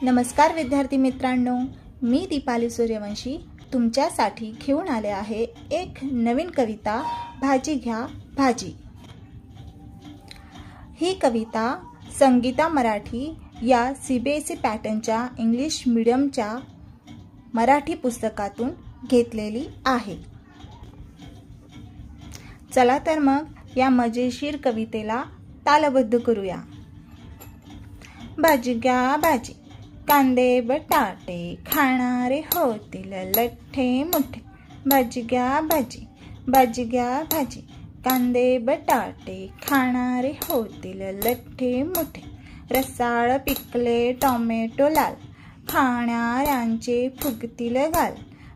नमस्कार विद्यार्थी मित्रांनो, मी दीपाली सूर्यवंशी तुमच्यासाठी घेऊन आले आहे एक नवीन कविता भाजी घ्या भाजी। ही कविता संगीता मराठी या सीबीएसई पॅटर्नच्या इंग्लिश मीडियमच्या मराठी पुस्तकातून घेतलेली आहे। चला तर मग या मजेशीर कवितेला तालबद्ध करूया। भाजी घ्या भाजी, कांदे बटाटे खाणारे होतील लठ्ठे मोठे। भाजी घ्या भाजी, भाजी घ्या भाजी, कांदे बटाटे खाणारे होतील लठ्ठे मोठे। रसाळ पिकले टोमॅटो लाल, खाणाऱ्यांचे फुगतील गाल।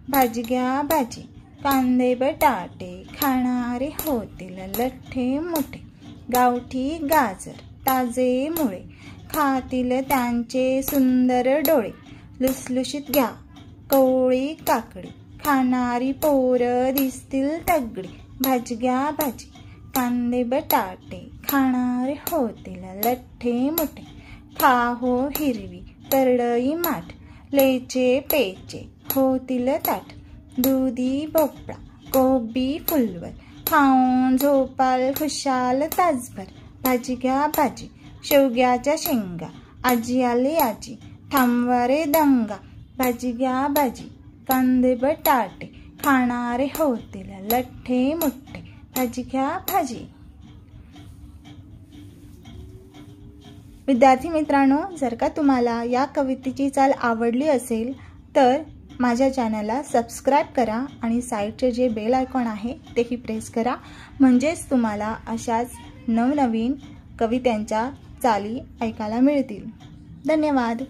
भाजी घ्या भाजी, कांदे बटाटे खाणारे होतील लठ्ठे मोठे। गावठी गाजर ताजे मुळे, खातील त्यांचे सुंदर डोळे। लुसलुशीत घ्या कोवळी काकडी, खाणारी पोर दिसतील तगडी। भाजी घ्या भाजी, कांदे बटाटे खाणारे होतील लठ्ठे मोठे। खा हो हिरवी करडई माठ, लेचे पेचे होतील ताठ। दुधी भोपळा कोबी फुलवर, खाऊन झोपाल खुशाल तासभर। भाजी घ्या भाजी, शेवग्याच्या शेंगा आजी आली आजी थांबवा रे दंगा। भाजी घ्या भाजी, कांदे बटाटे खाणारे होतील लठ्ठे मोठे। भाजी घ्या भाजी। विद्यार्थी मित्रांनो, जर का तुम्हाला या कवितेची चाल आवडली असेल तर माझ्या चॅनलला सबस्क्राइब करा आणि साइडचे जे बेल आयकॉन आहे तेही प्रेस करा, म्हणजेच तुम्हाला अशाच नवनवीन कवितांच्या चाली ऐकायला मिळतील। धन्यवाद।